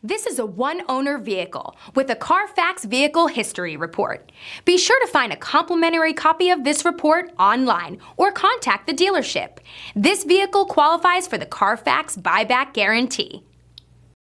This is a one-owner vehicle with a CARFAX Vehicle History Report. Be sure to find a complimentary copy of this report online or contact the dealership. This vehicle qualifies for the CARFAX Buyback Guarantee.